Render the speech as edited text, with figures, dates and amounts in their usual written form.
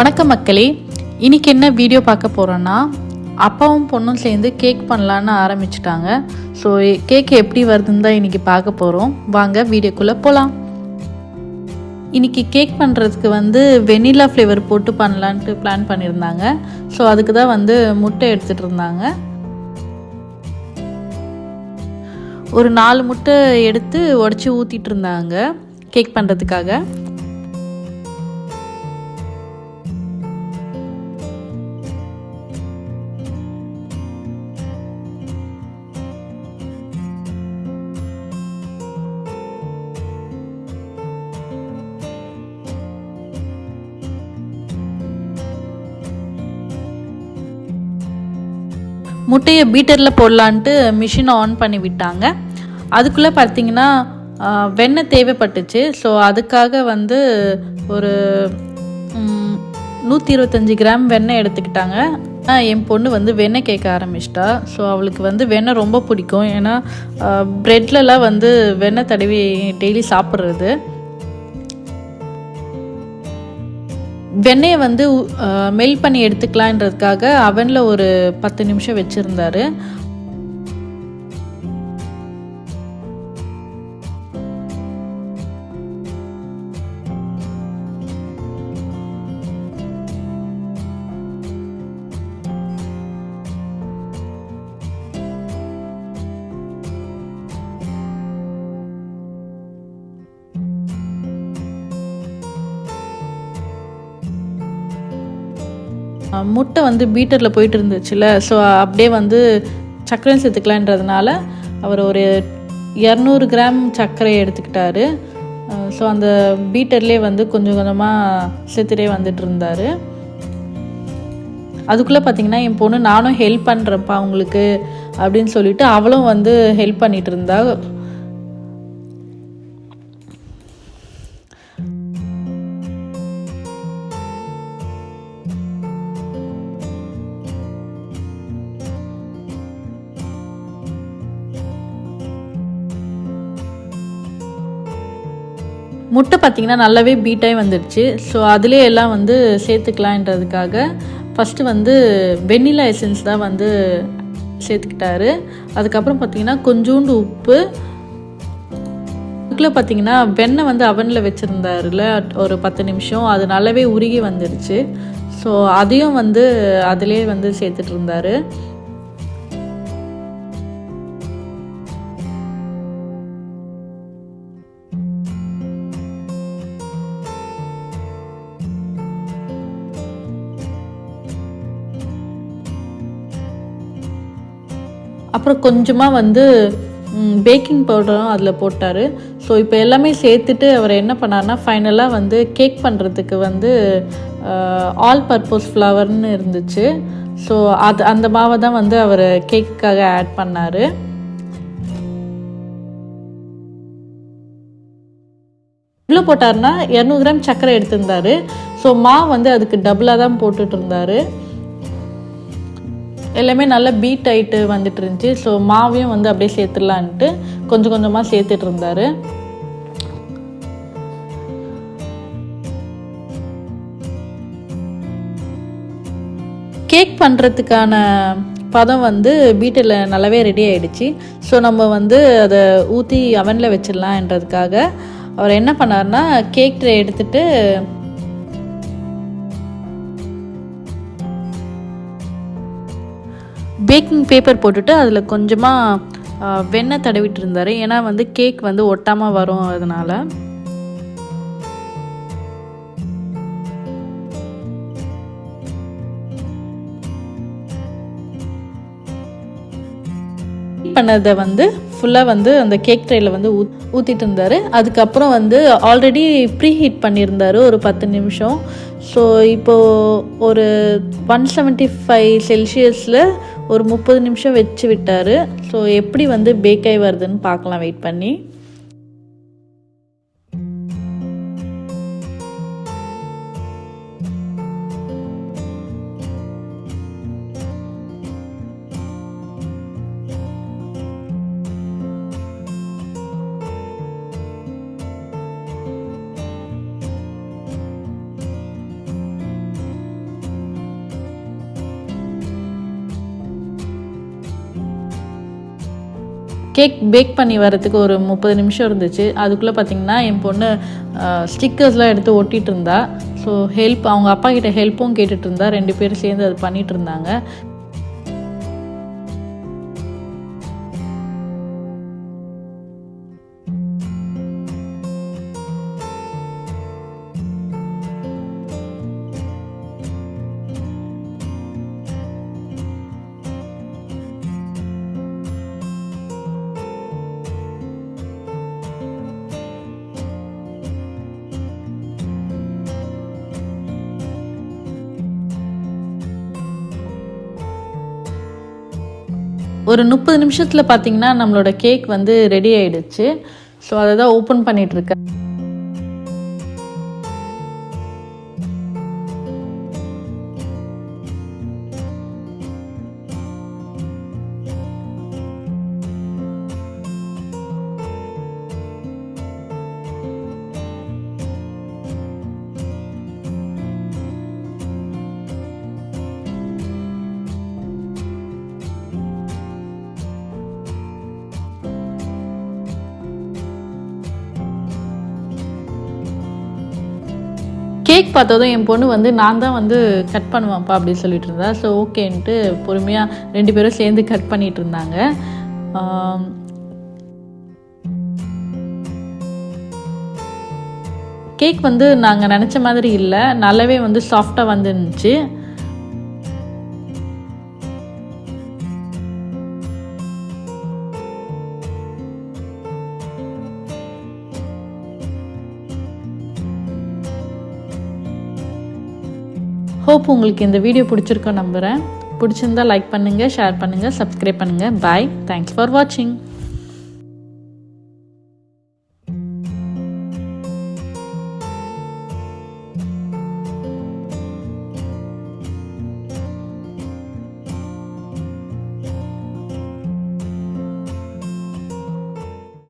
வணக்கம் மக்களே, இன்னைக்கு என்ன வீடியோ பார்க்க போகிறோன்னா, அப்பாவும் பொண்ணும் சேர்ந்து கேக் பண்ணலான்னு ஆரம்பிச்சிட்டாங்க. ஸோ கேக் எப்படி வருதுன்னு தான் இன்றைக்கி பார்க்க போகிறோம். வாங்க வீடியோக்குள்ளே போகலாம். இன்றைக்கி கேக் பண்ணுறதுக்கு வெண்ணிலா ஃப்ளேவர் போட்டு பண்ணலான்ட்டு பிளான் பண்ணியிருந்தாங்க. ஸோ அதுக்கு தான் முட்டை எடுத்துகிட்டு இருந்தாங்க. ஒரு 4 முட்டை எடுத்து உடச்சி ஊற்றிட்டு இருந்தாங்க கேக் பண்ணுறதுக்காக. முட்டையை பீட்டரில் போடலான்ட்டு மிஷினை ஆன் பண்ணி விட்டாங்க. அதுக்குள்ளே பார்த்திங்கன்னா வெண்ணெய் தேவைப்பட்டுச்சு. ஸோ அதுக்காக ஒரு 125 கிராம் வெண்ணெய் எடுத்துக்கிட்டாங்க. என் பொண்ணு வெண்ணெய் கேட்க ஆரம்பிச்சிட்டா. ஸோ அவளுக்கு வெண்ணெய் ரொம்ப பிடிக்கும். ஏன்னா ப்ரெட்லலாம் வெண்ணெய் தடவி டெய்லி சாப்பிட்றது. வெண்ணெயை மெல்ட் பண்ணி எடுத்துக்கலான்றதுக்காக அவனில் ஒரு 10 நிமிஷம் வச்சுருந்தாரு. முட்டை பீட்டரில் போயிட்டு இருந்துச்சுல. ஸோ அப்படியே சர்க்கரை சேர்த்துக்கலான்றதுனால அவர் ஒரு 200 கிராம் சர்க்கரை எடுத்துக்கிட்டாரு. ஸோ அந்த பீட்டர்லேயே கொஞ்சம் கொஞ்சமாக சேர்த்துட்டே வந்துட்டு இருந்தார். அதுக்குள்ளே பார்த்திங்கன்னா என் பொண்ணு நானும் ஹெல்ப் பண்ணுறேன்ப்பா உங்களுக்கு அப்படின்னு சொல்லிட்டு அவளும் ஹெல்ப் பண்ணிகிட்டு இருந்தா. முட்டை பார்த்திங்கன்னா நல்லாவே பீட்டாகி வந்துடுச்சு. ஸோ அதிலே எல்லாம் சேர்த்துக்கலான்றதுக்காக ஃபஸ்ட்டு வெண்ணிலா எசன்ஸ் தான் சேர்த்துக்கிட்டாரு. அதுக்கப்புறம் பார்த்திங்கன்னா கொஞ்சோண்டு உப்பு. அதுக்குள்ளே பார்த்திங்கன்னா வெண்ணெய் அவனில் வச்சுருந்தாருல ஒரு 10 நிமிஷம். அது நல்லாவே உருகி வந்துடுச்சு. ஸோ அதையும் அதிலே சேர்த்துட்டு இருந்தார். அப்புறம் கொஞ்சமாக பேக்கிங் பவுடரும் அதில் போட்டார். ஸோ இப்போ எல்லாமே சேர்த்துட்டு அவர் என்ன பண்ணார்னா ஃபைனலாக கேக் பண்ணுறதுக்கு ஆல் பர்பஸ் ஃப்ளவர்னு இருந்துச்சு. ஸோ அந்த மாவை தான் அவர் கேக்குக்காக ஆட் பண்ணார். இவ்வளோ போட்டார்னா 200 கிராம் சர்க்கரை எடுத்திருந்தார். ஸோ மாவு அதுக்கு டபுளாக தான் போட்டுட்டு இருந்தார். எல்லாமே நல்லா பீட் ஆகிட்டு வந்துட்டு இருந்துச்சு. ஸோ மாவையும் அப்படியே சேர்த்துடலான்ட்டு கொஞ்சம் கொஞ்சமாக சேர்த்துட்டு இருந்தார். கேக் பண்ணுறதுக்கான பதம் பீட்டில் நல்லாவே ரெடி ஆகிடுச்சு. ஸோ நம்ம அதை ஊற்றி அவனில் வச்சிடலான்றதுக்காக அவர் என்ன பண்ணார்னா கேக் ட்ரே எடுத்துகிட்டு பேக்கிங் பேப்பர் போட்டுட்டு அதில் கொஞ்சமாக வெண்ணெய் தடவிட்டு இருந்தார். ஏன்னா கேக் ஒட்டாமல் வரும். அதனால் பண்ணதை ஃபுல்லாக அந்த கேக் ட்ரேயில் ஊற்றிட்டு இருந்தார். அதுக்கப்புறம் ஆல்ரெடி ப்ரீ ஹீட் பண்ணியிருந்தார் ஒரு 10 நிமிஷம். ஸோ இப்போது ஒரு 175 செல்சியஸில் ஒரு 30 நிமிஷம் வச்சு விட்டார். ஸோ எப்படி பேக் ஆகி வருதுன்னு பார்க்கலாம் வெயிட் பண்ணி. கேக் பேக் பண்ணி வரதுக்கு ஒரு 30 நிமிஷம் இருந்துச்சு. அதுக்குள்ளே பார்த்திங்கன்னா என் பொண்ணு ஸ்டிக்கர்ஸ்லாம் எடுத்து ஒட்டிகிட்டு இருந்தா. ஸோ அவங்க அப்பா கிட்ட ஹெல்ப்பும் கேட்டுட்டு இருந்தா. 2 பேரும் சேர்ந்து அது பண்ணிகிட்டு இருந்தாங்க. ஒரு 30 நிமிஷத்தில் பார்த்திங்கன்னா நம்மளோட கேக் வந்து ரெடி ஆகிடுச்சு. ஸோ அதை தான் ஓப்பன் பண்ணிகிட்ருக்கேன். கேக் பார்த்ததும் என் பொண்ணு வந்து நான் தான் வந்து கட் பண்ணுவேன்ப்பா அப்படின்னு சொல்லிட்டு இருந்தா. ஸோ ஓகேன்ட்டு பொறுமையாக 2 பேரும் சேர்ந்து கட் பண்ணிகிட்டு இருந்தாங்க. கேக் வந்து நாங்கள் நினச்ச மாதிரி இல்லை, நல்லாவே வந்து சாஃப்டாக வந்துருந்துச்சு. ஹோப் உங்களுக்கு இந்த வீடியோ பிடிச்சிருக்கோன்னு நம்புகிறேன். பிடிச்சிருந்தா லைக் பண்ணுங்கள், ஷேர் பண்ணுங்கள், சப்ஸ்கிரைப் பண்ணுங்கள். பாய். தேங்க்ஸ் ஃபார் வாட்சிங்.